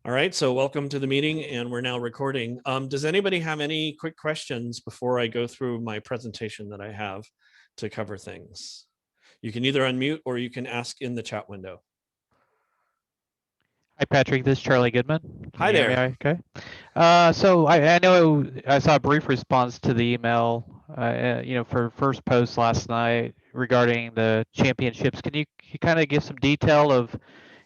All right, so welcome to the meeting, and we're now recording. Does anybody have any quick questions before I go through my presentation that I have to cover things? You can either unmute or you can ask in the chat window. Hi, Patrick. This is Charlie Goodman. Can Hi you hear me? there. Okay. So I know I saw a brief response to the email, for first post last night regarding the championships. Can you kind of give some detail of,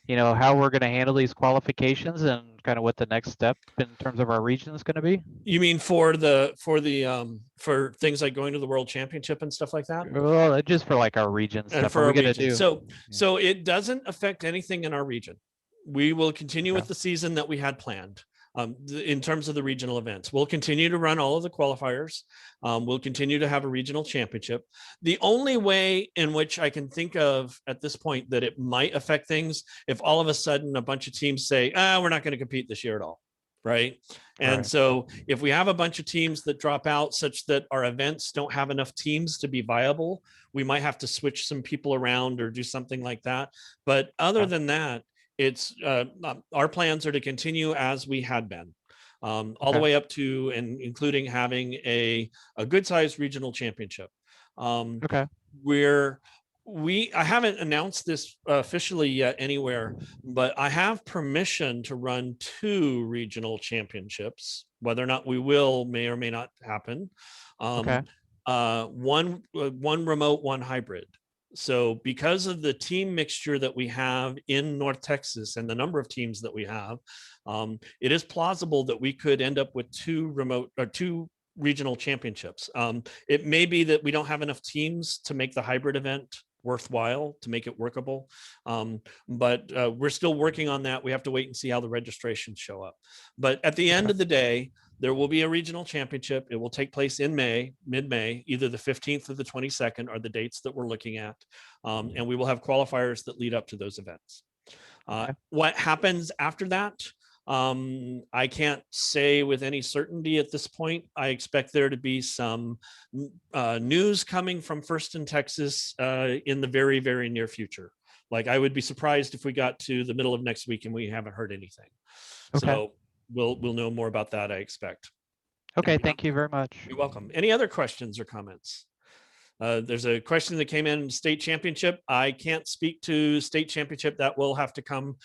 how we're going to handle these qualifications and kind of what the next step in terms of our region is going to be? You mean for things like going to the World Championship and stuff like that? Well, just for like our region And stuff. for Are we our going to region. do? So it doesn't affect anything in our region. We will continue Okay. with the season that we had planned. In terms of the regional events, we'll continue to run all of the qualifiers. We'll continue to have a regional championship. The only way in which I can think of at this point that it might affect things, if all of a sudden a bunch of teams say, we're not going to compete this year at all. Right. And Right. so if we have a bunch of teams that drop out such that our events don't have enough teams to be viable, we might have to switch some people around or do something like that. But other than that, it's our plans are to continue as we had been, all the way up to and including having a good sized regional championship. Okay. I haven't announced this officially yet anywhere, but I have permission to run 2 regional championships. Whether or not we will may or may not happen. One remote, one hybrid. So because of the team mixture that we have in North Texas and the number of teams that we have, it is plausible that we could end up with 2 regional championships. It may be that we don't have enough teams to make the hybrid event worthwhile, to make it workable. But we're still working on that. We have to wait and see how the registrations show up. But at the end of the day, there will be a regional championship. It will take place in May, mid-May, either the 15th or the 22nd are the dates that we're looking at. And we will have qualifiers that lead up to those events. What happens after that? I can't say with any certainty at this point. I expect there to be some news coming from First in Texas in the very, very near future. Like, I would be surprised if we got to the middle of next week and we haven't heard anything. So we'll know more about that, I expect. Okay, thank you very much. You're welcome. Any other questions or comments? There's a question that came in, state championship. I can't speak to state championship. That will have to come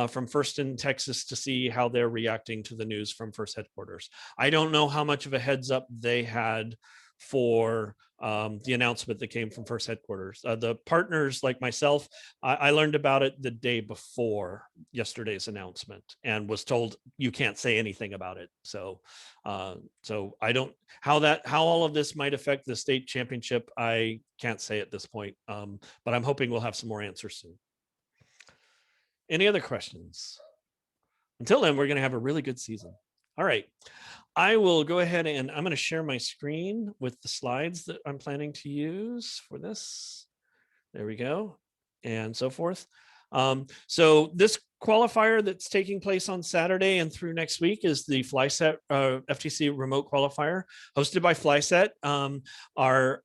from First in Texas to see how they're reacting to the news from First headquarters. I don't know how much of a heads up they had for the announcement that came from First headquarters. The partners like myself, I learned about it the day before yesterday's announcement and was told you can't say anything about it. So I don't, how all of this might affect the state championship, I can't say at this point, but I'm hoping we'll have some more answers soon. Any other questions? Until then, we're going to have a really good season. All right. I will go ahead and I'm going to share my screen with the slides that I'm planning to use for this. There we go. And so forth. So this qualifier that's taking place on Saturday and through next week is the FLYSET FTC remote qualifier hosted by FLYSET. Our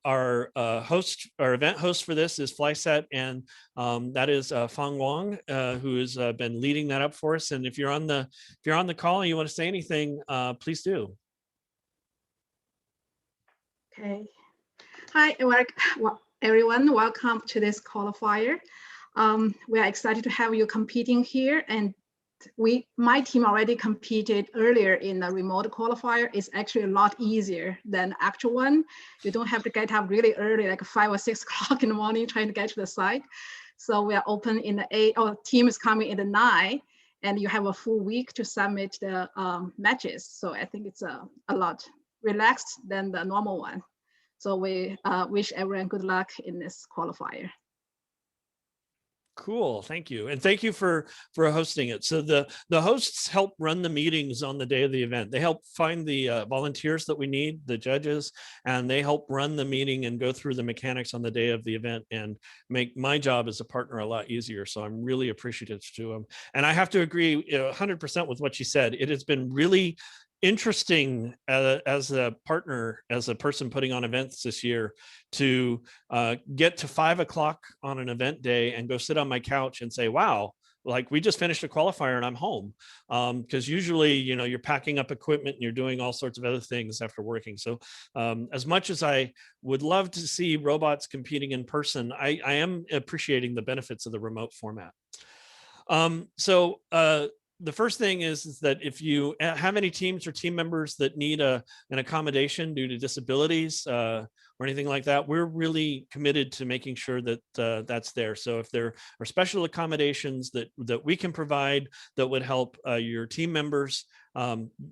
event host for this is FLYSET, and that is Fang Wang, who has been leading that up for us. And if you're on the call and you want to say anything, please do. Okay. Hi, everyone. Welcome to this qualifier. We are excited to have you competing here, and my team already competed earlier in the remote qualifier. It's actually a lot easier than the actual one. You don't have to get up really early, like 5 or 6 o'clock in the morning trying to get to the site. So we are open in the 8, or team is coming in the 9, and you have a full week to submit the matches. So I think it's a lot relaxed than the normal one. So we wish everyone good luck in this qualifier. Cool, thank you, and thank you for hosting it. So the hosts help run the meetings on the day of the event. They help find the volunteers that we need, the judges, and they help run the meeting and go through the mechanics on the day of the event and make my job as a partner a lot easier. So I'm really appreciative to them, and I have to agree 100% with what she said. It has been really interesting as a partner, as a person putting on events this year, to get to 5 o'clock on an event day and go sit on my couch and say, wow, like we just finished a qualifier and I'm home, because usually, you know, you're packing up equipment and you're doing all sorts of other things after working. So as much as I would love to see robots competing in person, I am appreciating the benefits of the remote format. The first thing is that if you have any teams or team members that need an accommodation due to disabilities or anything like that, we're really committed to making sure that that's there. So if there are special accommodations that we can provide that would help your team members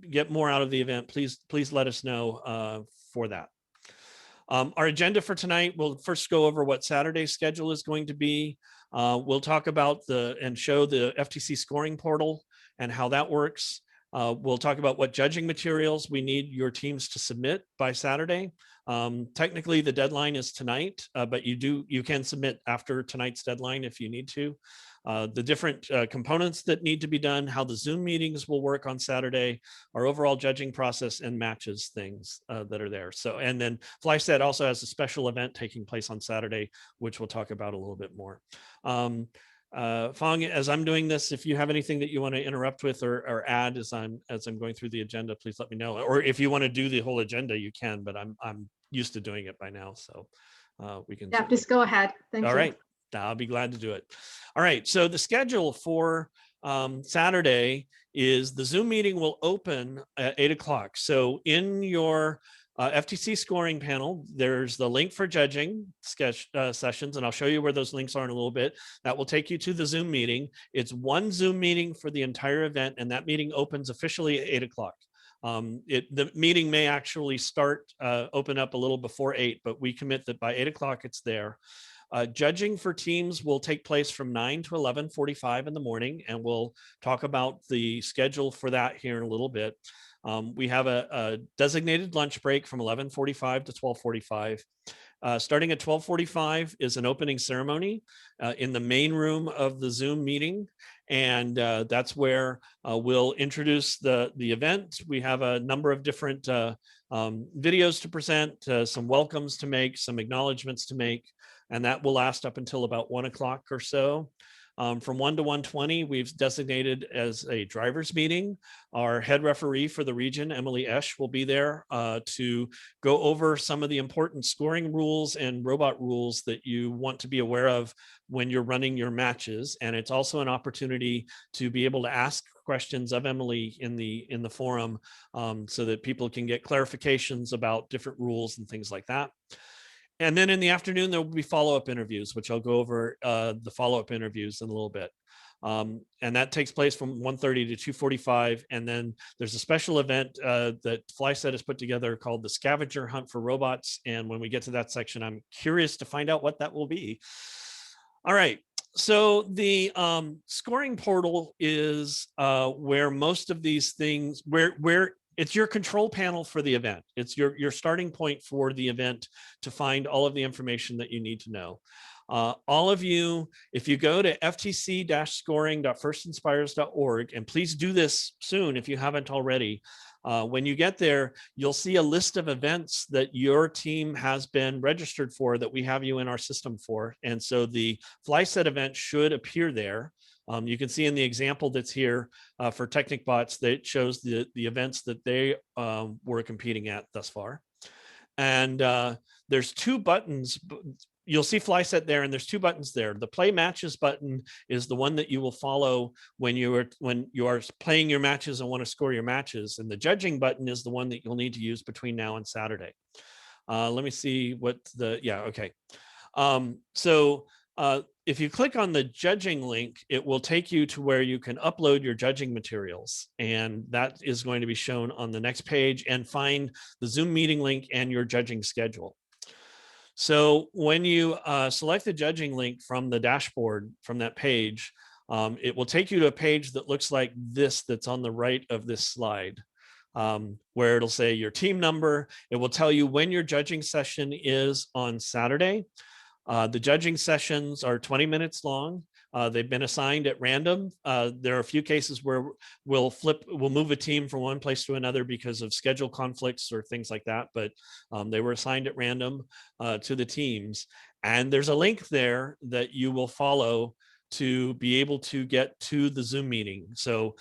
get more out of the event, please let us know for that. Our agenda for tonight, we'll first go over what Saturday's schedule is going to be. We'll talk about and show the FTC scoring portal and how that works. We'll talk about what judging materials we need your teams to submit by Saturday. Technically, the deadline is tonight, but you can submit after tonight's deadline if you need to. The different components that need to be done, how the Zoom meetings will work on Saturday, our overall judging process, and matches things that are there. So, and then FLYSET also has a special event taking place on Saturday, which we'll talk about a little bit more. Fong, as I'm doing this, if you have anything that you want to interrupt with or add as I'm going through the agenda, please let me know. Or if you want to do the whole agenda, you can, but I'm used to doing it by now, so we can. Yeah, please go ahead. Thank you. All right, I'll be glad to do it. All right, so the schedule for Saturday is the Zoom meeting will open at 8 o'clock. So in your FTC scoring panel, there's the link for judging sessions, and I'll show you where those links are in a little bit. That will take you to the Zoom meeting. It's one Zoom meeting for the entire event, and that meeting opens officially at 8 o'clock. The meeting may actually open up a little before 8, but we commit that by 8 o'clock it's there. Judging for teams will take place from 9 to 11:45 in the morning, and we'll talk about the schedule for that here in a little bit. We have a designated lunch break from 11:45 to 12:45. Starting at 12:45 is an opening ceremony in the main room of the Zoom meeting. And that's where we'll introduce the event. We have a number of different videos to present, some welcomes to make, some acknowledgements to make, and that will last up until about 1 o'clock or so. From 1 to 1:20, we've designated as a driver's meeting. Our head referee for the region, Emily Esch, will be there to go over some of the important scoring rules and robot rules that you want to be aware of when you're running your matches. And it's also an opportunity to be able to ask questions of Emily in the forum so that people can get clarifications about different rules and things like that. And then in the afternoon, there will be follow-up interviews, which I'll go over the follow-up interviews in a little bit. And that takes place from 1:30 to 2:45. And then there's a special event that FLYSET has put together called the Scavenger Hunt for Robots. And when we get to that section, I'm curious to find out what that will be. All right. So the scoring portal is where most of these things, where it's your control panel for the event. It's your starting point for the event to find all of the information that you need to know. All of you, if you go to ftc-scoring.firstinspires.org, and please do this soon if you haven't already, when you get there, you'll see a list of events that your team has been registered for that we have you in our system for. And so the FLYSET event should appear there. You can see in the example that's here for TechnicBots that it shows the events that they were competing at thus far. And there's two buttons. You'll see FLYSET there, and there's two buttons there. The Play Matches button is the one that you will follow when you are playing your matches and want to score your matches. And the Judging button is the one that you'll need to use between now and Saturday. Let me see what okay. If you click on the judging link, it will take you to where you can upload your judging materials. And that is going to be shown on the next page, and find the Zoom meeting link and your judging schedule. So when you select the judging link from the dashboard from that page, it will take you to a page that looks like this, that's on the right of this slide, where it'll say your team number. It will tell you when your judging session is on Saturday. The judging sessions are 20 minutes long. They've been assigned at random. There are a few cases where we'll move a team from one place to another because of schedule conflicts or things like that, but they were assigned at random to the teams. And there's a link there that you will follow to be able to get to the Zoom meeting. So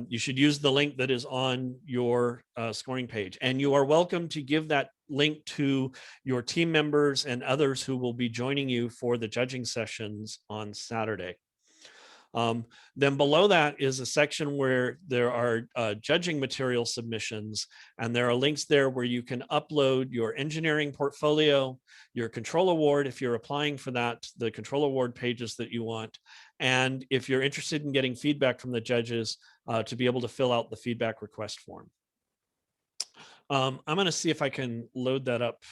you should use the link that is on your scoring page, and you are welcome to give that link to your team members and others who will be joining you for the judging sessions on Saturday. Then below that is a section where there are judging material submissions, and there are links there where you can upload your engineering portfolio, your control award if you're applying for that, the control award pages that you want, and if you're interested in getting feedback from the judges, to be able to fill out the feedback request form. I'm going to see if I can load that up.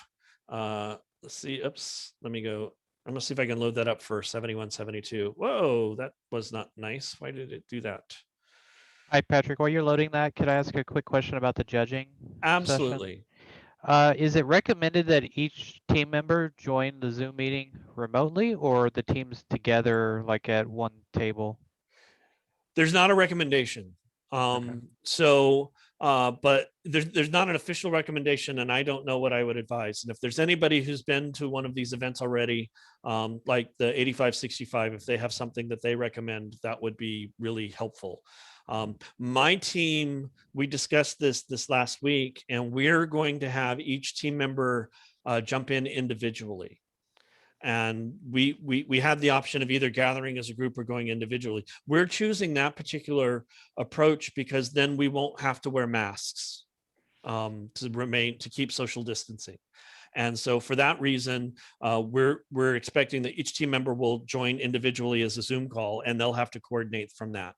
Let's see. Oops, let me go. I'm gonna see if I can load that up for 7172. Whoa, that was not nice. Why did it do that? Hi, Patrick. While you're loading that, could I ask a quick question about the judging Absolutely. session? Is it recommended that each team member join the Zoom meeting remotely, or the teams together, like at one table? There's not a recommendation. But there's not an official recommendation, and I don't know what I would advise. And if there's anybody who's been to one of these events already, like the 8565, if they have something that they recommend, that would be really helpful. My team, we discussed this last week, and we're going to have each team member jump in individually. And we had the option of either gathering as a group or going individually. We're choosing that particular approach because then we won't have to wear masks to keep social distancing. And so for that reason, we're expecting that each team member will join individually as a Zoom call, and they'll have to coordinate from that.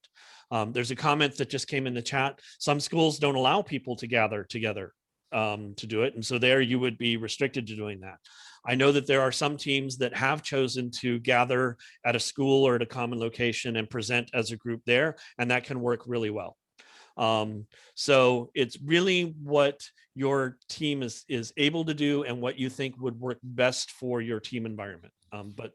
There's a comment that just came in the chat. Some schools don't allow people to gather together to do it. And so there you would be restricted to doing that. I know that there are some teams that have chosen to gather at a school or at a common location and present as a group there, and that can work really well. So it's really what your team is able to do and what you think would work best for your team environment.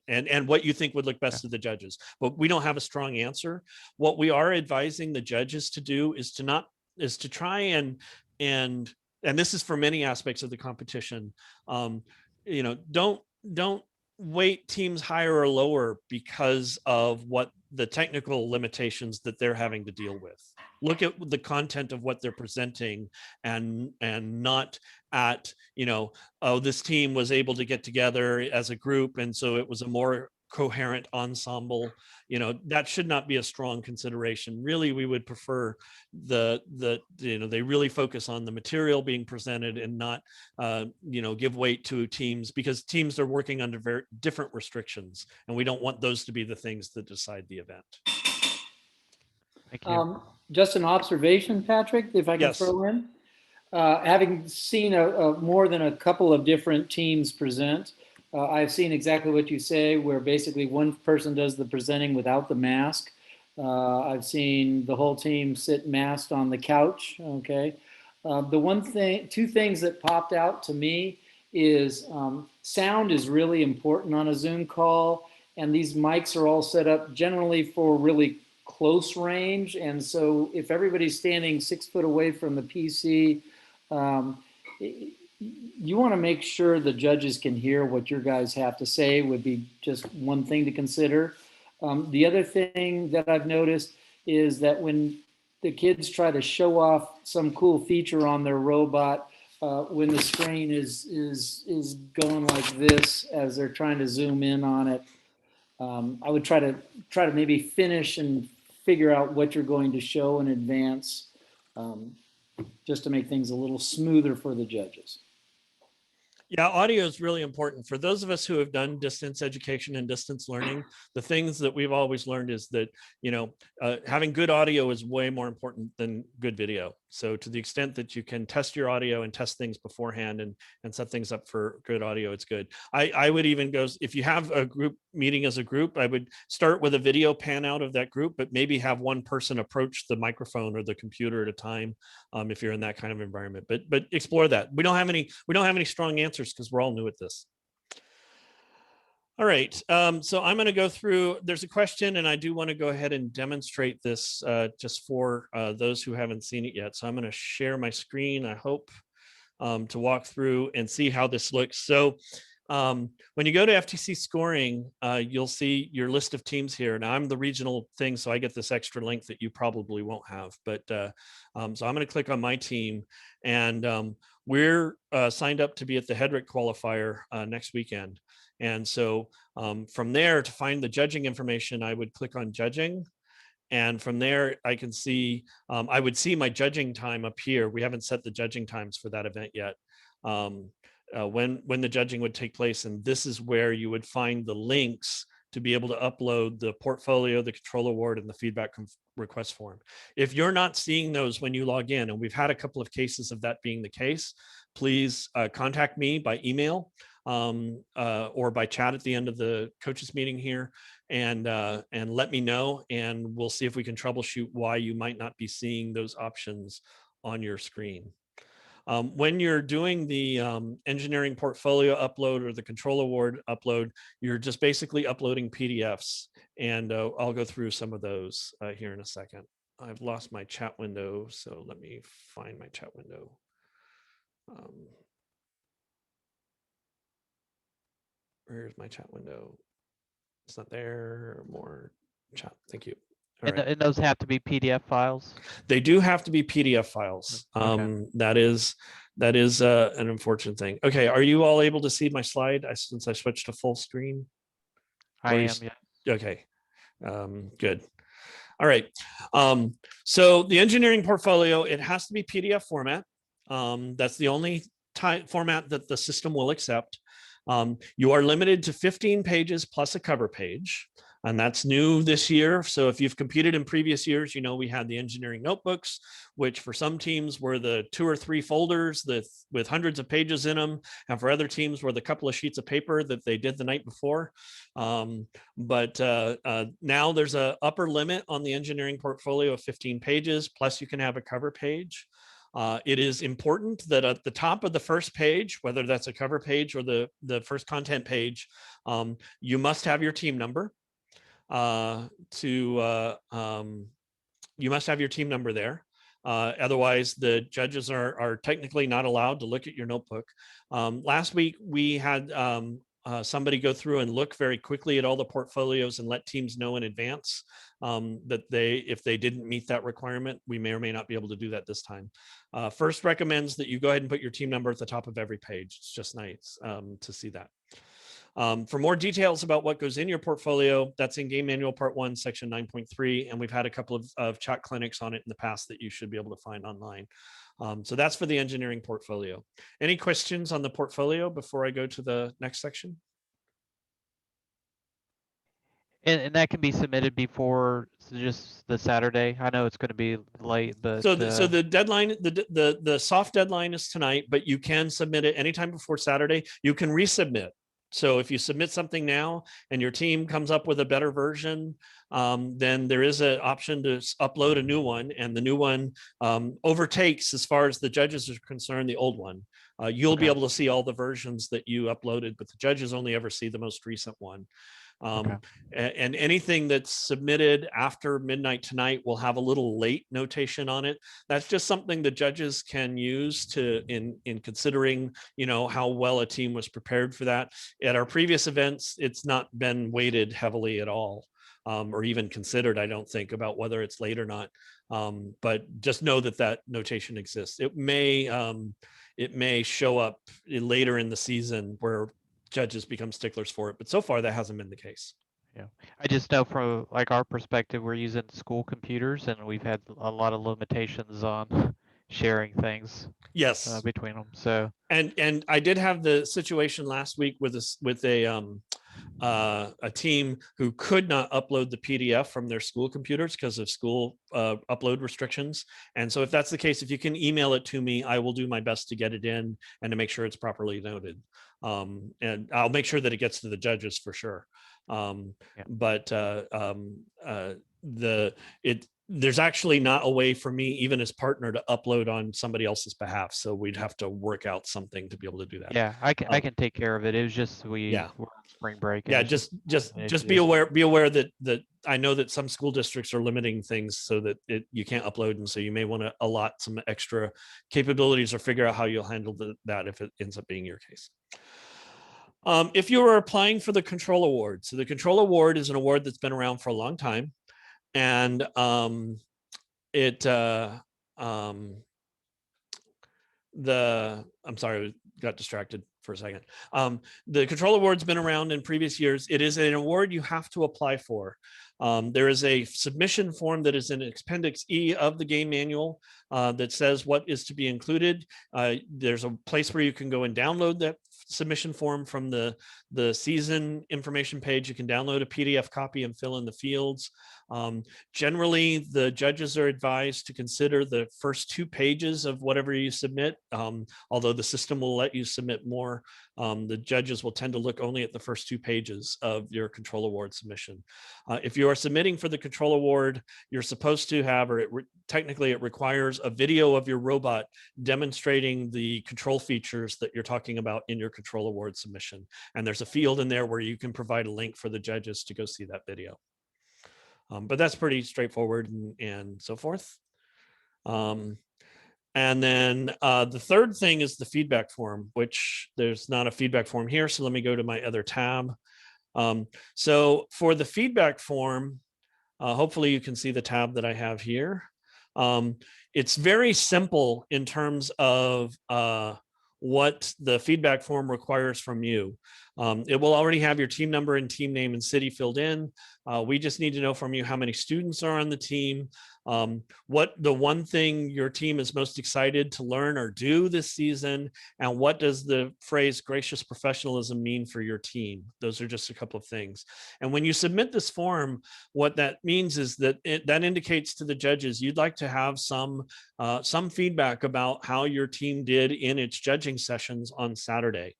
And what you think would look best to the judges. But we don't have a strong answer. What we are advising the judges to do is to try and this is for many aspects of the competition. Don't weight teams higher or lower because of what the technical limitations that they're having to deal with. Look at the content of what they're presenting, and not at, oh, this team was able to get together as a group, and so it was a more coherent ensemble. That should not be a strong consideration. Really, we would prefer they really focus on the material being presented and not give weight to teams, because teams are working under very different restrictions, and we don't want those to be the things that decide the event. Thank you. Just an observation, Patrick, if I can Yes. throw in. Having seen more than a couple of different teams present, I've seen exactly what you say, where basically one person does the presenting without the mask. I've seen the whole team sit masked on the couch. Okay. Two things that popped out to me is sound is really important on a Zoom call, and these mics are all set up generally for really close range. And so if everybody's standing 6 foot away from the PC, you want to make sure the judges can hear what your guys have to say, would be just one thing to consider. The other thing that I've noticed is that when the kids try to show off some cool feature on their robot, when the screen is going like this as they're trying to zoom in on it, I would try to maybe finish and figure out what you're going to show in advance, just to make things a little smoother for the judges. Yeah, audio is really important. For those of us who have done distance education and distance learning, the things that we've always learned is that, having good audio is way more important than good video. So to the extent that you can test your audio and test things beforehand and set things up for good audio, it's good. I would even go, if you have a group meeting as a group, I would start with a video pan out of that group, but maybe have one person approach the microphone or the computer at a time, if you're in that kind of environment. But explore that. We don't have any strong answers because we're all new at this. All right, so I'm going to go through, there's a question, and I do want to go ahead and demonstrate this just for those who haven't seen it yet. So I'm going to share my screen, I hope, to walk through and see how this looks. So When you go to FTC scoring, you'll see your list of teams here. Now I'm the regional thing, so I get this extra link that you probably won't have. But so I'm going to click on my team, and we're signed up to be at the Hedrick qualifier next weekend. And so from there, to find the judging information, I would click on judging. And from there, I can see, I would see my judging time up here. We haven't set the judging times for that event yet. When the judging would take place, and this is where you would find the links to be able to upload the portfolio, the control award, and the feedback request form. If you're not seeing those when you log in, and we've had a couple of cases of that being the case, please contact me by email or by chat at the end of the coaches meeting here, and let me know, and we'll see if we can troubleshoot why you might not be seeing those options on your screen. When you're doing the engineering portfolio upload or the control award upload, you're just basically uploading PDFs, and I'll go through some of those here in a second. I've lost my chat window, so let me find my chat window. Where's my chat window? It's not there. More chat. Thank you. And, and those have to be PDF files? They do have to be PDF files. Okay. That is an unfortunate thing. Okay, are you all able to see my slide since I switched to full screen? I am, yeah. Okay, good. All right. So the engineering portfolio, it has to be PDF format. That's the only format that the system will accept. You are limited to 15 pages plus a cover page, and that's new this year. So if you've competed in previous years, you know we had the engineering notebooks, which for some teams were the 2 or 3 folders with hundreds of pages in them, and for other teams were the couple of sheets of paper that they did the night before. But now there's an upper limit on the engineering portfolio of 15 pages, plus you can have a cover page. It is important that at the top of the first page, whether that's a cover page or the first content page, you must have your team number. You must have your team number there. Otherwise, the judges are technically not allowed to look at your notebook. Last week, we had somebody go through and look very quickly at all the portfolios and let teams know in advance that if they didn't meet that requirement, we may or may not be able to do that this time. First recommends that you go ahead and put your team number at the top of every page. It's just nice to see that. For more details about what goes in your portfolio, that's in Game Manual Part 1, Section 9.3, and we've had a couple of chat clinics on it in the past that you should be able to find online. So that's for the engineering portfolio. Any questions on the portfolio before I go to the next section? And that can be submitted before just the Saturday. I know it's going to be late, but so the deadline, the soft deadline is tonight, but you can submit it anytime before Saturday. You can resubmit. So if you submit something now and your team comes up with a better version, then there is an option to upload a new one, and the new one overtakes, as far as the judges are concerned, the old one. You'll be able to see all the versions that you uploaded, but the judges only ever see the most recent one. And anything that's submitted after midnight tonight will have a little late notation on it. That's just something the judges can use to in considering, you know, how well a team was prepared for that. At our previous events, it's not been weighted heavily at all, or even considered, I don't think, about whether it's late or not. But just know that that notation exists. It may show up later in the season where judges become sticklers for it, but so far that hasn't been the case. Yeah, I just know from like our perspective, we're using school computers, and we've had a lot of limitations on sharing things. Yes, between them. So and I did have the situation last week with a team who could not upload the PDF from their school computers because of school upload restrictions. And so if that's the case, if you can email it to me, I will do my best to get it in and to make sure it's properly noted. And I'll make sure that it gets to the judges for sure. But there's actually not a way for me, even as partner, to upload on somebody else's behalf. So we'd have to work out something to be able to do that. Yeah, I can take care of it. It was just we were on spring break. Yeah, just be aware that I know that some school districts are limiting things so that you can't upload, and so you may want to allot some extra capabilities or figure out how you'll handle that if it ends up being your case. If you are applying for the Control Award, so the Control Award is an award that's been around for a long time, and I'm sorry, I got distracted for a second. The Control Award's been around in previous years. It is an award you have to apply for. There is a submission form that is in Appendix E of the game manual that says what is to be included. There's a place where you can go and download that submission form from the season information page. You can download a PDF copy and fill in the fields. Generally, the judges are advised to consider the first 2 pages of whatever you submit. Although the system will let you submit more, the judges will tend to look only at the first 2 pages of your Control Award submission. If you are submitting for the Control Award, you're supposed to have, or technically it requires a video of your robot demonstrating the control features that you're talking about in your Control Award submission. And there's a field in there where you can provide a link for the judges to go see that video. But that's pretty straightforward and so forth. And then the third thing is the feedback form, which there's not a feedback form here. So let me go to my other tab. So for the feedback form, hopefully you can see the tab that I have here. It's very simple in terms of what the feedback form requires from you. It will already have your team number and team name and city filled in. We just need to know from you how many students are on the team, what the one thing your team is most excited to learn or do this season, and what does the phrase gracious professionalism mean for your team. Those are just a couple of things. And when you submit this form, what that means is that that indicates to the judges you'd like to have some feedback about how your team did in its judging sessions on Saturday.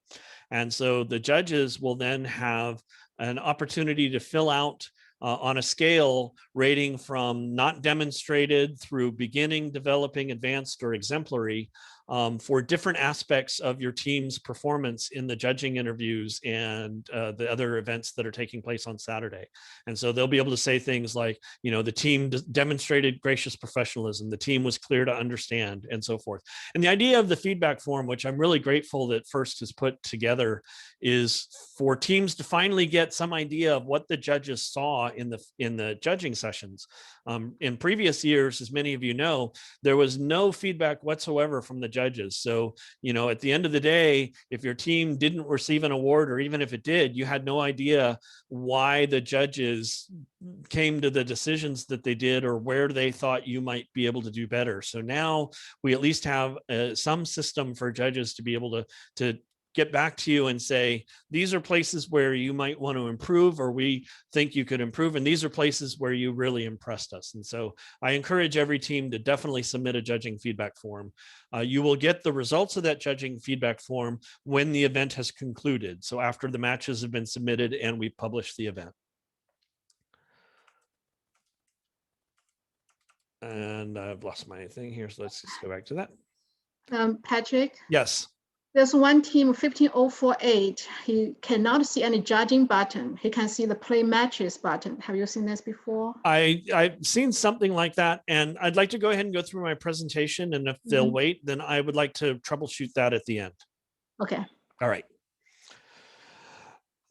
And so the judges will then have an opportunity to fill out on a scale rating from not demonstrated through beginning, developing, advanced, or exemplary for different aspects of your team's performance in the judging interviews and the other events that are taking place on Saturday. And so they'll be able to say things like, you know, the team demonstrated gracious professionalism, the team was clear to understand, and so forth. And the idea of the feedback form, which I'm really grateful that FIRST has put together, is for teams to finally get some idea of what the judges saw in the judging sessions. In previous years, as many of you know, there was no feedback whatsoever from the judges. So, you know, at the end of the day, if your team didn't receive an award, or even if it did, you had no idea why the judges came to the decisions that they did or where they thought you might be able to do better. So now we at least have some system for judges to be able to get back to you and say, these are places where you might want to improve, or we think you could improve, and these are places where you really impressed us. And so I encourage every team to definitely submit a judging feedback form. You will get the results of that judging feedback form when the event has concluded. So after the matches have been submitted and we publish the event. And I've lost my thing here, so let's just go back to that. Patrick? Yes. There's one team, 15048. He cannot see any judging button. He can see the play matches button. Have you seen this before? I've seen something like that, and I'd like to go ahead and go through my presentation, and if they'll wait, then I would like to troubleshoot that at the end. Okay. All right.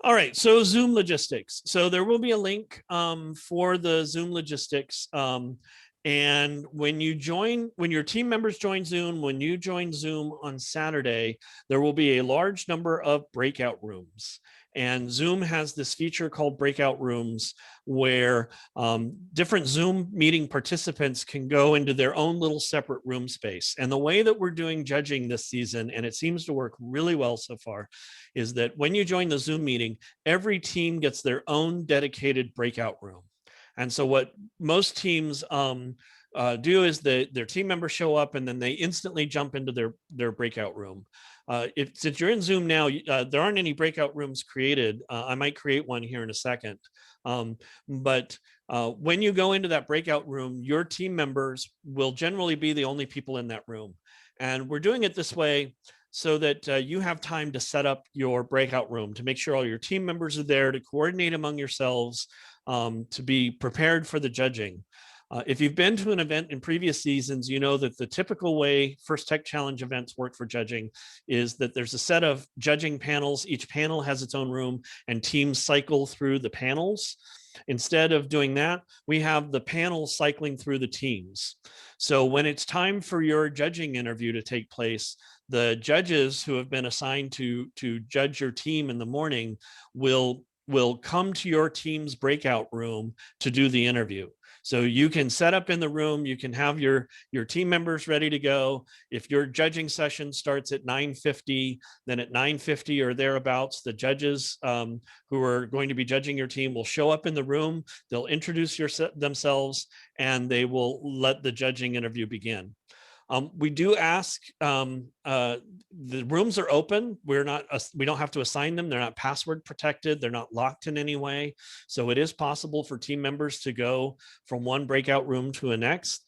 All right, so Zoom logistics. So there will be a link for the Zoom logistics. And when your team members join Zoom, when you join Zoom on Saturday, there will be a large number of breakout rooms. And Zoom has this feature called breakout rooms where different Zoom meeting participants can go into their own little separate room space. And the way that we're doing judging this season, and it seems to work really well so far, is that when you join the Zoom meeting, every team gets their own dedicated breakout room. And so what most teams do is their team members show up and then they instantly jump into their breakout room. Since you're in Zoom now, there aren't any breakout rooms created. I might create one here in a second. But when you go into that breakout room, your team members will generally be the only people in that room. And we're doing it this way so that you have time to set up your breakout room, to make sure all your team members are there, to coordinate among yourselves, to be prepared for the judging. If you've been to an event in previous seasons, you know that the typical way First Tech Challenge events work for judging is that there's a set of judging panels. Each panel has its own room and teams cycle through the panels. Instead of doing that, we have the panels cycling through the teams. So when it's time for your judging interview to take place, the judges who have been assigned to judge your team in the morning will come to your team's breakout room to do the interview. So you can set up in the room, you can have your team members ready to go. If your judging session starts at 9:50, then at 9:50 or thereabouts, the judges who are going to be judging your team will show up in the room, they'll introduce themselves, and they will let the judging interview begin. We do ask, the rooms are open. We don't have to assign them. They're not password protected. They're not locked in any way. So it is possible for team members to go from one breakout room to a next.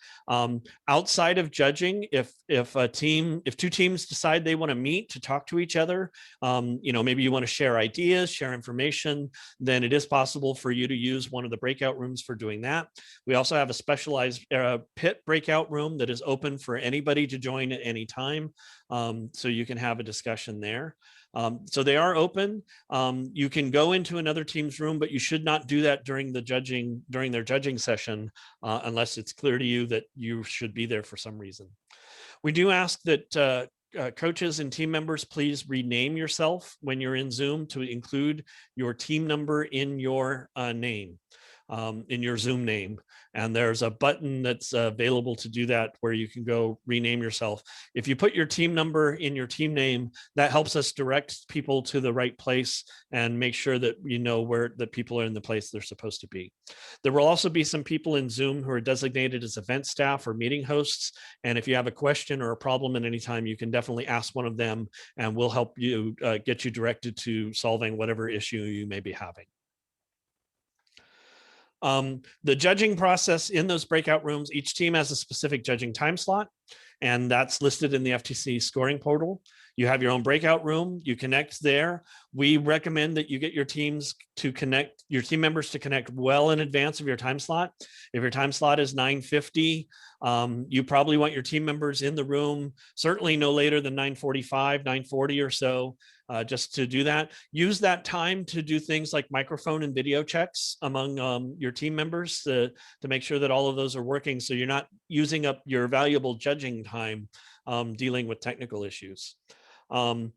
Outside of judging, if two teams decide they want to meet to talk to each other, maybe you want to share ideas, share information, then it is possible for you to use one of the breakout rooms for doing that. We also have a specialized pit breakout room that is open for anybody to join at any time. So you can have a discussion there. So they are open. You can go into another team's room, but you should not do that during their judging session, unless it's clear to you that you should be there for some reason. We do ask that coaches and team members, please rename yourself when you're in Zoom to include your team number in your name. In your Zoom name. And there's a button that's available to do that where you can go rename yourself. If you put your team number in your team name, that helps us direct people to the right place and make sure that you know where the people are in the place they're supposed to be. There will also be some people in Zoom who are designated as event staff or meeting hosts. And if you have a question or a problem at any time, you can definitely ask one of them and we'll help you get you directed to solving whatever issue you may be having. The judging process in those breakout rooms, each team has a specific judging time slot, and that's listed in the FTC scoring portal. You have your own breakout room, you connect there. We recommend that you get your team members to connect well in advance of your time slot. If your time slot is 9:50, you probably want your team members in the room, certainly no later than 9:45, 9:40 or so, just to do that. Use that time to do things like microphone and video checks among your team members to make sure that all of those are working, so you're not using up your valuable judging time dealing with technical issues. When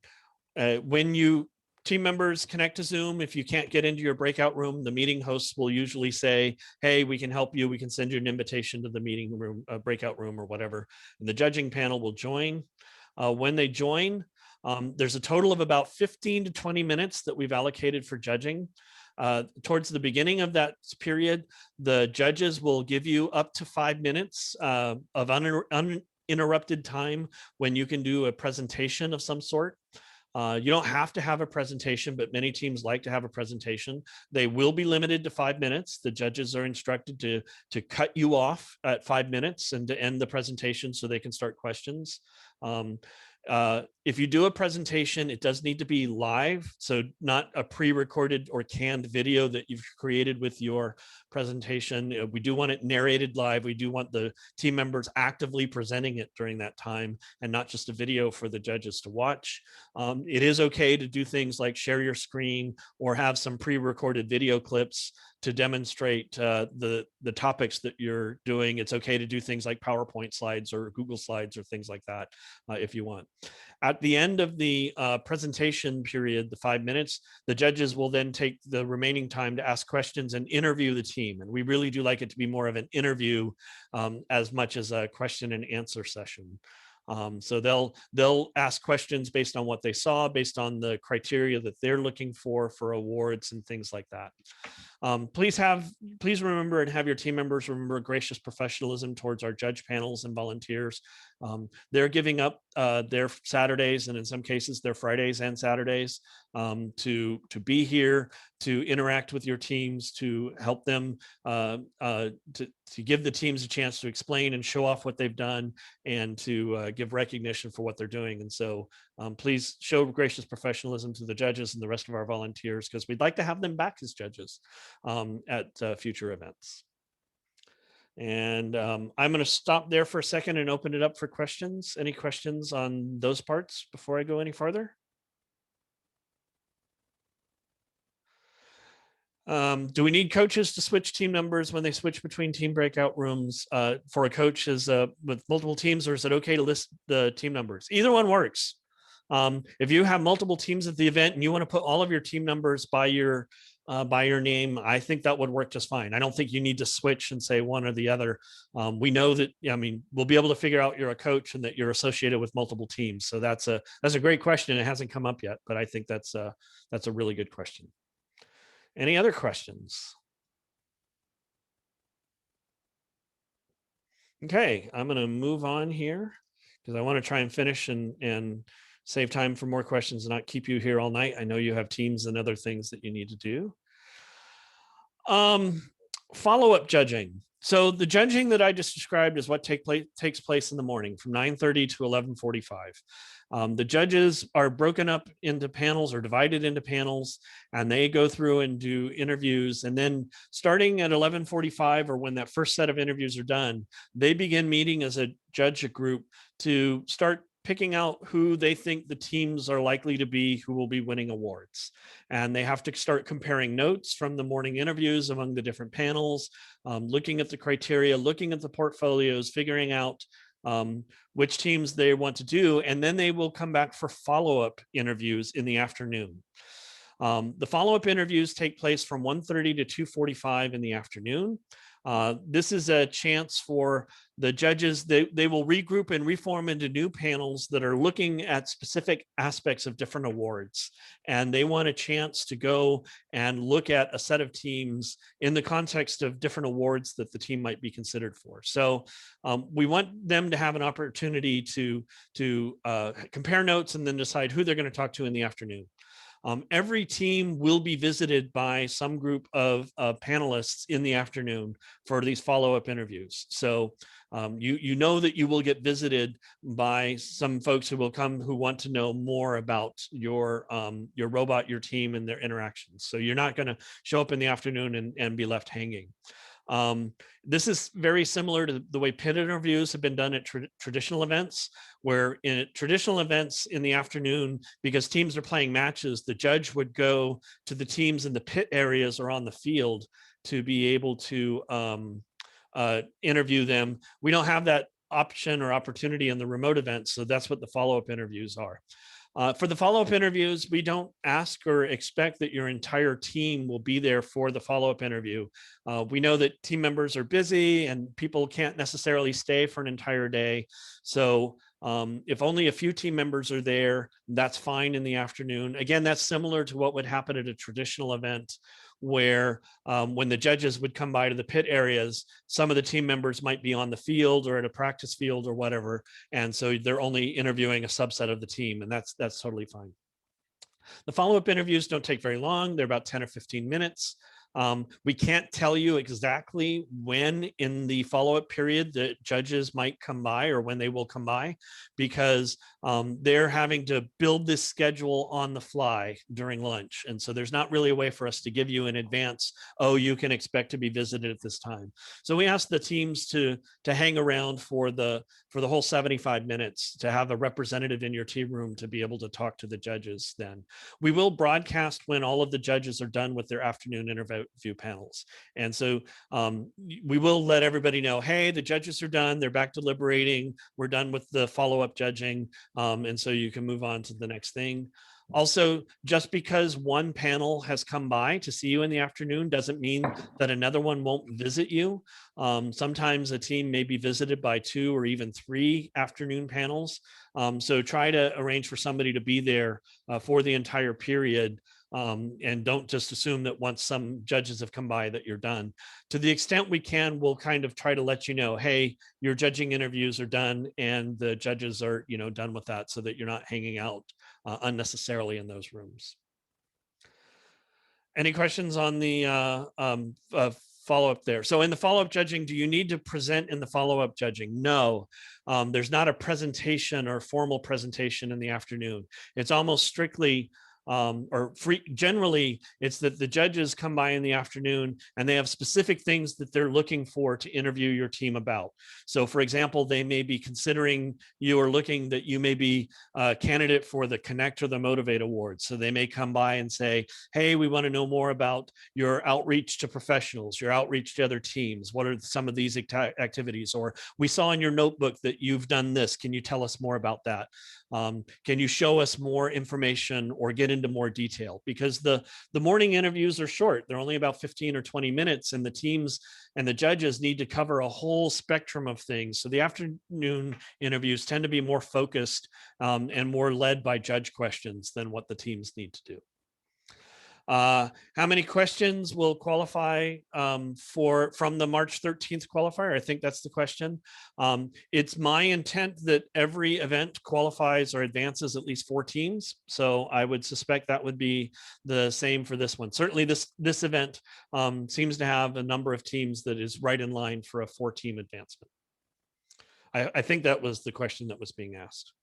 team members connect to Zoom, if you can't get into your breakout room, the meeting hosts will usually say, hey, we can help you. We can send you an invitation to the meeting room, breakout room or whatever. And the judging panel will join. When they join, there's a total of about 15 to 20 minutes that we've allocated for judging. Towards the beginning of that period, the judges will give you up to 5 minutes of uninterrupted time when you can do a presentation of some sort. You don't have to have a presentation, but many teams like to have a presentation. They will be limited to 5 minutes. The judges are instructed to cut you off at 5 minutes and to end the presentation so they can start questions. If you do a presentation, it does need to be live, so not a pre-recorded or canned video that you've created with your presentation. We do want it narrated live. We do want the team members actively presenting it during that time and not just a video for the judges to watch. It is okay to do things like share your screen or have some pre-recorded video clips to demonstrate the topics that you're doing. It's okay to do things like PowerPoint slides or Google Slides or things like that if you want. At the end of the presentation period, the 5 minutes, the judges will then take the remaining time to ask questions and interview the team. And we really do like it to be more of an interview as much as a question and answer session. So they'll ask questions based on what they saw, based on the criteria that they're looking for awards and things like that. Please remember and have your team members remember gracious professionalism towards our judge panels and volunteers. They're giving up their Saturdays and in some cases their Fridays and Saturdays to be here, to interact with your teams, to help them, to give the teams a chance to explain and show off what they've done and to give recognition for what they're doing. And so please show gracious professionalism to the judges and the rest of our volunteers, because we'd like to have them back as judges at future events. And I'm going to stop there for a second and open it up for questions. Any questions on those parts before I go any farther? Do we need coaches to switch team numbers when they switch between team breakout rooms for a coach with multiple teams, or is it okay to list the team numbers? Either one works. If you have multiple teams at the event and you want to put all of your team numbers by your name, I think that would work just fine. I don't think you need to switch and say one or the other. We know that, I mean, we'll be able to figure out you're a coach and that you're associated with multiple teams. So that's a great question. It hasn't come up yet, but I think that's a really good question. Any other questions? Okay, I'm going to move on here because I want to try and finish and save time for more questions and not keep you here all night. I know you have teams and other things that you need to do. Follow-up judging. So the judging that I just described is what takes place in the morning from 9:30 to 11:45. The judges are broken up into panels or divided into panels, and they go through and do interviews. And then starting at 11:45, or when that first set of interviews are done, they begin meeting as a judge group to start picking out who they think the teams are likely to be who will be winning awards. And they have to start comparing notes from the morning interviews among the different panels, looking at the criteria, looking at the portfolios, figuring out which teams they want to do. And then they will come back for follow-up interviews in the afternoon. The follow-up interviews take place from 1:30 to 2:45 in the afternoon. This is a chance for the judges. They will regroup and reform into new panels that are looking at specific aspects of different awards. And they want a chance to go and look at a set of teams in the context of different awards that the team might be considered for. So we want them to have an opportunity to compare notes and then decide who they're going to talk to in the afternoon. Every team will be visited by some group of panelists in the afternoon for these follow-up interviews. So you know that you will get visited by some folks who will come who want to know more about your robot, your team, and their interactions. So you're not going to show up in the afternoon and be left hanging. This is very similar to the way pit interviews have been done at traditional events, where in traditional events in the afternoon, because teams are playing matches, the judge would go to the teams in the pit areas or on the field to be able to interview them. We don't have that option or opportunity in the remote events, so that's what the follow-up interviews are. For the follow-up interviews, we don't ask or expect that your entire team will be there for the follow-up interview. We know that team members are busy and people can't necessarily stay for an entire day. So if only a few team members are there, that's fine in the afternoon. Again, that's similar to what would happen at a traditional event, where when the judges would come by to the pit areas, some of the team members might be on the field or at a practice field or whatever. And so they're only interviewing a subset of the team, and that's totally fine. The follow-up interviews don't take very long. They're about 10 or 15 minutes. We can't tell you exactly when in the follow-up period the judges might come by or when they will come by, because they're having to build this schedule on the fly during lunch. And so there's not really a way for us to give you in advance, oh, you can expect to be visited at this time. So we ask the teams to hang around for the whole 75 minutes, to have a representative in your team room to be able to talk to the judges then. We will broadcast when all of the judges are done with their afternoon interview panels. And so we will let everybody know, hey, the judges are done. They're back deliberating. We're done with the follow-up judging. And so you can move on to the next thing. Also, just because one panel has come by to see you in the afternoon doesn't mean that another one won't visit you. Sometimes a team may be visited by 2 or even 3 afternoon panels. So try to arrange for somebody to be there for the entire period. And don't just assume that once some judges have come by that you're done. To the extent we can, we'll kind of try to let you know, hey, your judging interviews are done and the judges are, done with that, so that you're not hanging out unnecessarily in those rooms. Any questions on the follow-up there? So in the follow-up judging, do you need to present in the follow-up judging? No, there's not a presentation or formal presentation in the afternoon. It's almost strictly generally it's that the judges come by in the afternoon and they have specific things that they're looking for to interview your team about. So for example, they may be considering you or looking that you may be a candidate for the Connect or the Motivate Awards. So they may come by and say, hey, we want to know more about your outreach to professionals, your outreach to other teams. What are some of these activities? Or we saw in your notebook that you've done this. Can you tell us more about that? Can you show us more information or get into more detail? Because the morning interviews are short. They're only about 15 or 20 minutes, and the teams and the judges need to cover a whole spectrum of things. So the afternoon interviews tend to be more focused and more led by judge questions than what the teams need to do. How many questions will qualify from the March 13th qualifier? I think that's the question. It's my intent that every event qualifies or advances at least 4 teams. So I would suspect that would be the same for this one. Certainly this event seems to have a number of teams that is right in line for a 4-team advancement. I think that was the question that was being asked.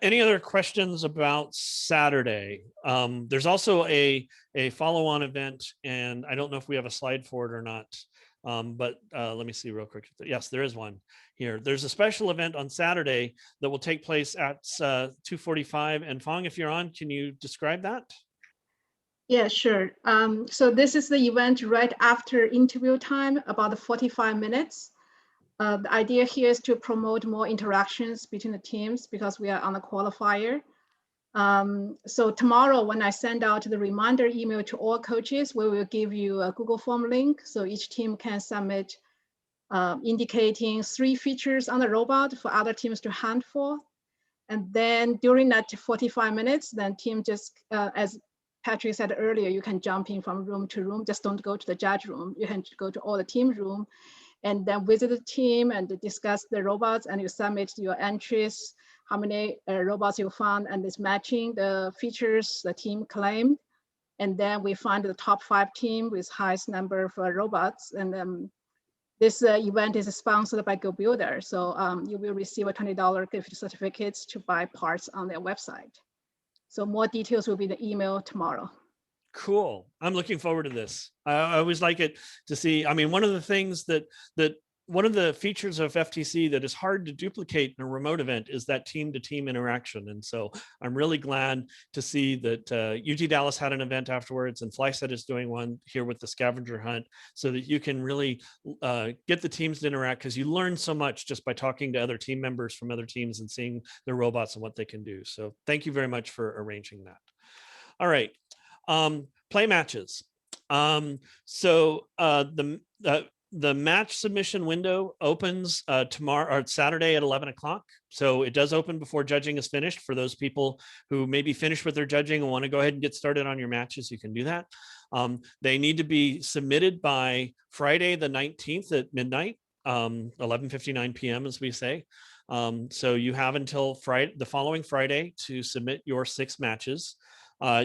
Any other questions about Saturday? There's also a follow-on event, and I don't know if we have a slide for it or not, but let me see real quick. Yes, there is one here. There's a special event on Saturday that will take place at 2:45. And Fong, if you're on, can you describe that? Yeah, sure. So this is the event right after interview time, about 45 minutes. The idea here is to promote more interactions between the teams because we are on the qualifier. So tomorrow, when I send out the reminder email to all coaches, we will give you a Google Form link so each team can submit indicating 3 features on the robot for other teams to hunt for. And then during that 45 minutes, then team just, as Patrick said earlier, you can jump in from room to room. Just don't go to the judge room. You can go to all the team room and then visit the team and discuss the robots, and you submit your entries, how many robots you found, and it's matching the features the team claimed. And then we find the top 5 team with highest number of robots. And this event is sponsored by GoBuilder. So you will receive a $20 gift certificates to buy parts on their website. So more details will be in the email tomorrow. Cool. I'm looking forward to this. I always like it to see. I mean, one of the things one of the features of FTC that is hard to duplicate in a remote event is that team-to-team interaction. And so I'm really glad to see that UT Dallas had an event afterwards, and FLYSET is doing one here with the scavenger hunt, so that you can really get the teams to interact, because you learn so much just by talking to other team members from other teams and seeing their robots and what they can do. So thank you very much for arranging that. All right. Play matches. So the match submission window opens tomorrow or Saturday at 11 o'clock. So it does open before judging is finished. For those people who may be finished with their judging and want to go ahead and get started on your matches, you can do that. They need to be submitted by Friday the 19th at midnight, 11:59 p.m. as we say. So you have until Friday, the following Friday, to submit your 6 matches.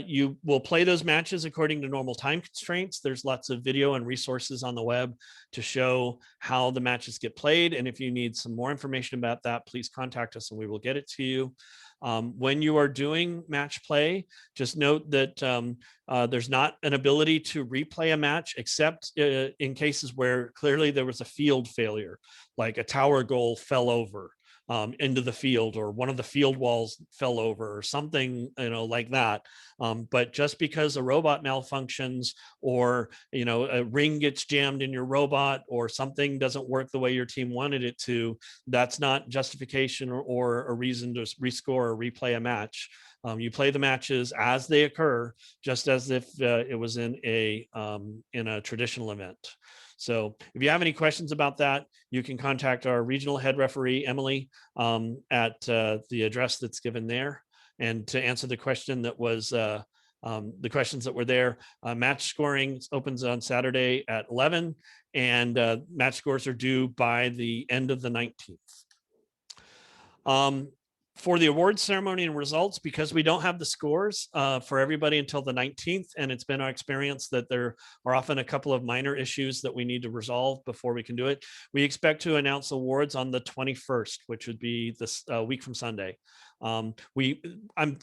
You will play those matches according to normal time constraints. There's lots of video and resources on the web to show how the matches get played. And if you need some more information about that, please contact us and we will get it to you. When you are doing match play, just note that there's not an ability to replay a match except in cases where clearly there was a field failure, like a tower goal fell over into the field, or one of the field walls fell over, or something, like that. But just because a robot malfunctions, or a ring gets jammed in your robot, or something doesn't work the way your team wanted it to, that's not justification or a reason to rescore or replay a match. You play the matches as they occur, just as if it was in a traditional event. So if you have any questions about that, you can contact our regional head referee, Emily, at the address that's given there. And to answer the question that was, the questions that were there, match scoring opens on Saturday at 11, and match scores are due by the end of the 19th. For the awards ceremony and results, because we don't have the scores for everybody until the 19th, and it's been our experience that there are often a couple of minor issues that we need to resolve before we can do it, we expect to announce awards on the 21st, which would be this week from Sunday. I'm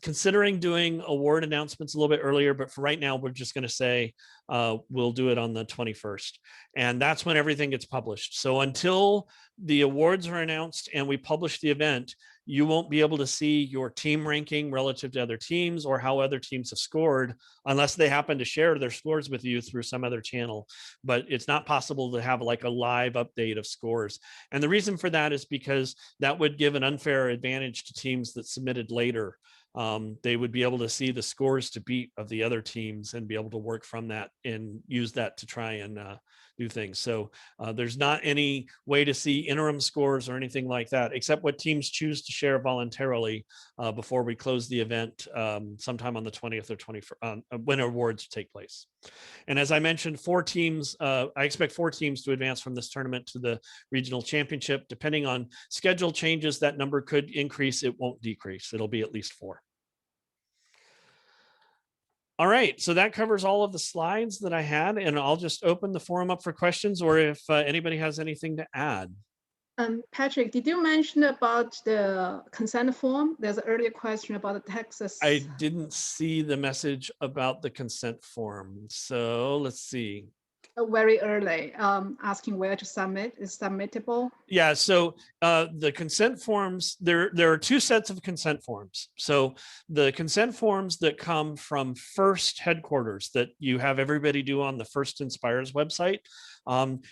considering doing award announcements a little bit earlier, but for right now, we're just going to say we'll do it on the 21st. And that's when everything gets published. So until the awards are announced and we publish the event, you won't be able to see your team ranking relative to other teams or how other teams have scored unless they happen to share their scores with you through some other channel. But it's not possible to have like a live update of scores. And the reason for that is because that would give an unfair advantage to teams that submitted later. They would be able to see the scores to beat of the other teams and be able to work from that and use that to try and do things. So there's not any way to see interim scores or anything like that, except what teams choose to share voluntarily before we close the event sometime on the 20th or 21st, when awards take place. And as I mentioned, 4 teams, I expect 4 teams to advance from this tournament to the regional championship. Depending on schedule changes, that number could increase, it won't decrease. It'll be at least 4. All right, so that covers all of the slides that I had, and I'll just open the forum up for questions or if anybody has anything to add. Patrick, did you mention about the consent form? There's an earlier question about the Texas. I didn't see the message about the consent form. So let's see. Very early, asking where to submit. Is submittable? Yeah, so the consent forms, there are 2 sets of consent forms. So the consent forms that come from FIRST headquarters that you have everybody do on the FIRST Inspires website,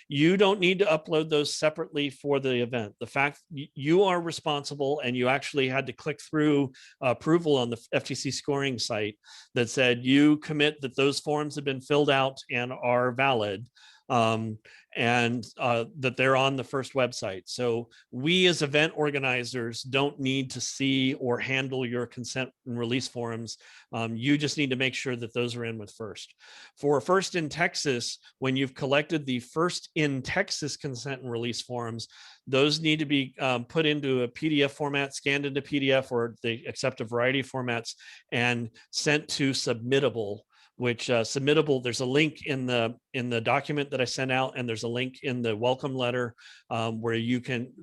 you don't need to upload those separately for the event. The fact you are responsible and you actually had to click through approval on the FTC scoring site that said you commit that those forms have been filled out and are valid. And that they're on the FIRST website. So we as event organizers don't need to see or handle your consent and release forms. You just need to make sure that those are in with FIRST. For FIRST in Texas, when you've collected the FIRST in Texas consent and release forms, those need to be put into a PDF format, scanned into PDF, or they accept a variety of formats and sent to submittable, which submittable, there's a link in the document that I sent out, and there's a link in the welcome letter where you can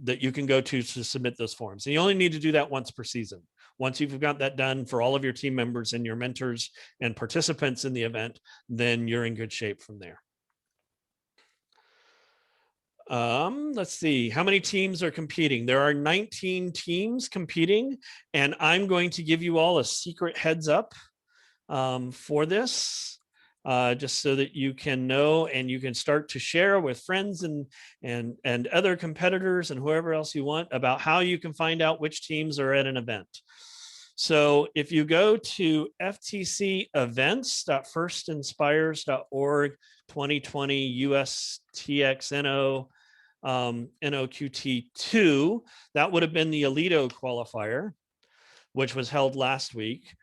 go to submit those forms. And you only need to do that once per season. Once you've got that done for all of your team members and your mentors and participants in the event, then you're in good shape from there. Let's see, how many teams are competing? There are 19 teams competing, and I'm going to give you all a secret heads up for this, just so that you can know and you can start to share with friends and other competitors and whoever else you want about how you can find out which teams are at an event. So if you go to ftcevents.firstinspires.org 2020 USTXNO NOQT2, that would have been the Alito qualifier, which was held last week.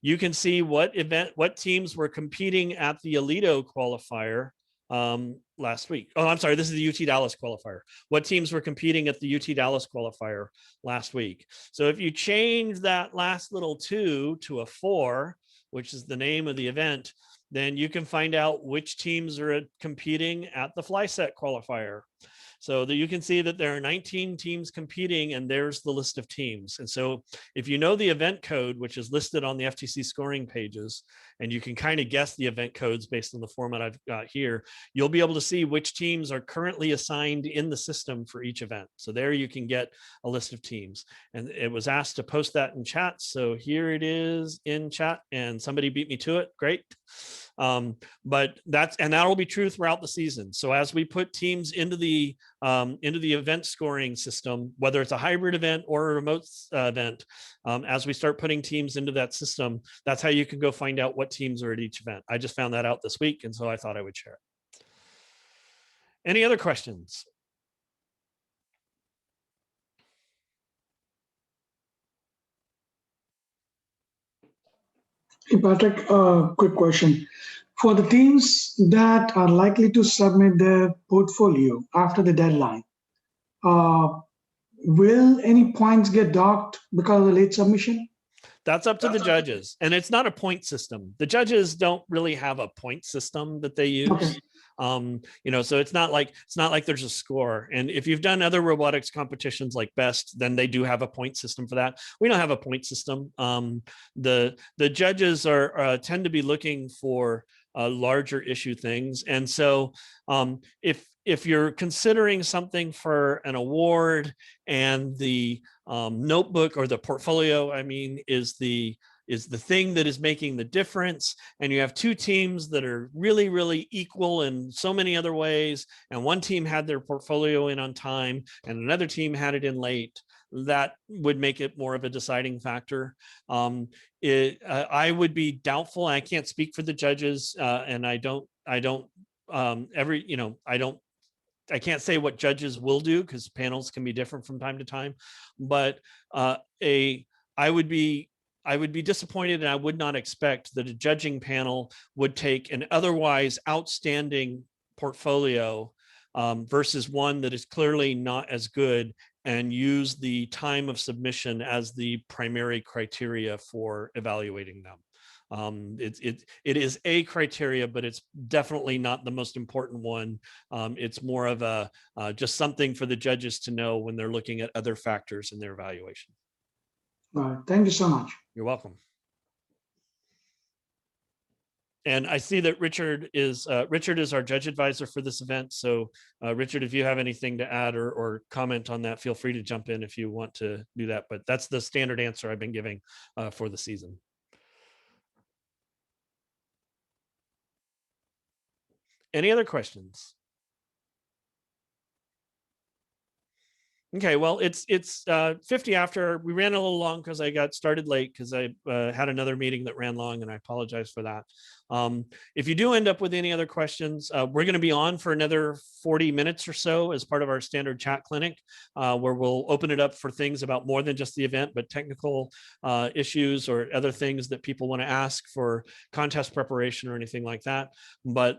You can see what teams were competing at the Alito qualifier last week. Oh, I'm sorry, this is the UT Dallas qualifier. What teams were competing at the UT Dallas qualifier last week? So if you change that last little 2 to a 4, which is the name of the event, then you can find out which teams are competing at the FLYSET qualifier. So that you can see that there are 19 teams competing, and there's the list of teams. And so if you know the event code, which is listed on the FTC scoring pages, and you can kind of guess the event codes based on the format I've got here, you'll be able to see which teams are currently assigned in the system for each event. So there you can get a list of teams. And it was asked to post that in chat. So here it is in chat, and somebody beat me to it. Great. But that'll be true throughout the season. So as we put teams into the event scoring system, whether it's a hybrid event or a remote event, as we start putting teams into that system, that's how you can go find out what teams are at each event. I just found that out this week, and so I thought I would share it. Any other questions? Hey, Patrick, quick question. For the teams that are likely to submit their portfolio after the deadline, will any points get docked because of the late submission? That's up to the judges, and it's not a point system. The judges don't really have a point system that they use. Okay. So it's not like there's a score. And if you've done other robotics competitions like BEST, then they do have a point system for that. We don't have a point system. The judges tend to be looking for larger issue things, and so if you're considering something for an award and the notebook or the portfolio, is the thing that is making the difference, and you have two teams that are really, really equal in so many other ways, and one team had their portfolio in on time and another team had it in late, that would make it more of a deciding factor. I would be doubtful. I can't speak for the judges, and I can't say what judges will do because panels can be different from time to time, but I would be disappointed, and I would not expect that a judging panel would take an otherwise outstanding portfolio versus one that is clearly not as good and use the time of submission as the primary criteria for evaluating them. It is a criteria, but it's definitely not the most important one. It's more of a just something for the judges to know when they're looking at other factors in their evaluation. All right. Thank you so much. You're welcome. And I see that Richard is our judge advisor for this event. So Richard, if you have anything to add or comment on that, feel free to jump in if you want to do that. But that's the standard answer I've been giving for the season. Any other questions? Okay, well, it's 50 after. We ran a little long because I got started late because I had another meeting that ran long, and I apologize for that. If you do end up with any other questions, we're going to be on for another 40 minutes or so as part of our standard chat clinic, where we'll open it up for things about more than just the event, but technical issues or other things that people want to ask for contest preparation or anything like that. But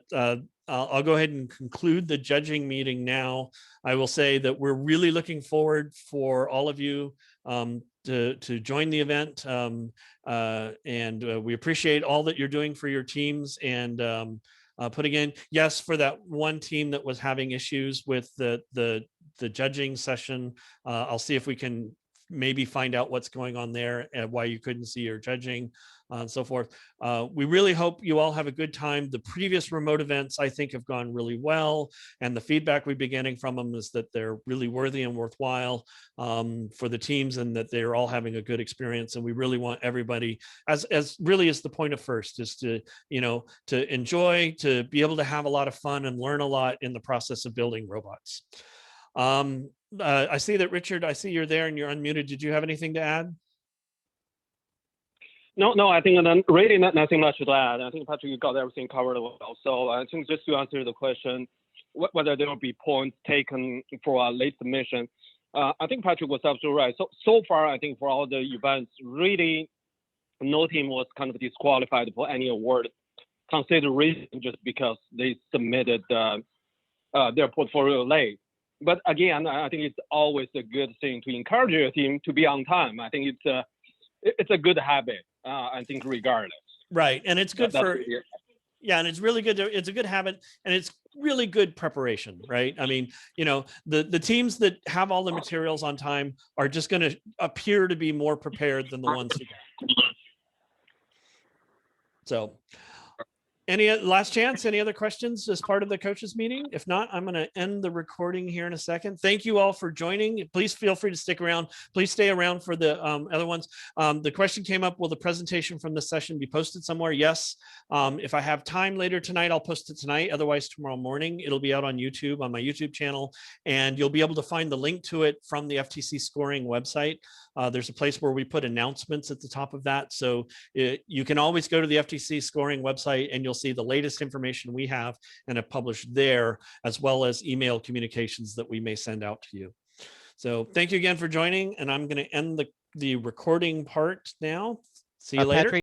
I'll go ahead and conclude the judging meeting now. I will say that we're really looking forward for all of you to join the event, and we appreciate all that you're doing for your teams and putting in. Yes, for that one team that was having issues with the judging session, I'll see if we can maybe find out what's going on there and why you couldn't see your judging and so forth. We really hope you all have a good time. The previous remote events, I think, have gone really well, and the feedback we've been getting from them is that they're really worthy and worthwhile for the teams, and that they're all having a good experience. And we really want everybody, as really is the point of FIRST, is to enjoy, to be able to have a lot of fun and learn a lot in the process of building robots. I see that Richard, I see you're there and you're unmuted. Did you have anything to add? No, I think really nothing much to add. I think Patrick, you got everything covered well. So I think just to answer the question, whether there will be points taken for a late submission, I think Patrick was absolutely right. So far, I think for all the events, really no team was kind of disqualified for any award consideration just because they submitted their portfolio late. But again, I think it's always a good thing to encourage your team to be on time. I think it's a good habit. I think regardless. Right, and it's good and it's really good. It's a good habit, and it's really good preparation, right? I mean, the teams that have all the materials on time are just going to appear to be more prepared than the ones who don't. So. Any last chance? Any other questions as part of the coaches meeting? If not, I'm going to end the recording here in a second. Thank you all for joining. Please feel free to stick around. Please stay around for the other ones. The question came up, will the presentation from the session be posted somewhere? Yes. If I have time later tonight, I'll post it tonight. Otherwise, tomorrow morning, it'll be out on YouTube, on my YouTube channel, and you'll be able to find the link to it from the FTC scoring website. There's a place where we put announcements at the top of that. So you can always go to the FTC scoring website and you'll see the latest information we have and have published there, as well as email communications that we may send out to you. So thank you again for joining, and I'm going to end the recording part now. See you later. Patrick,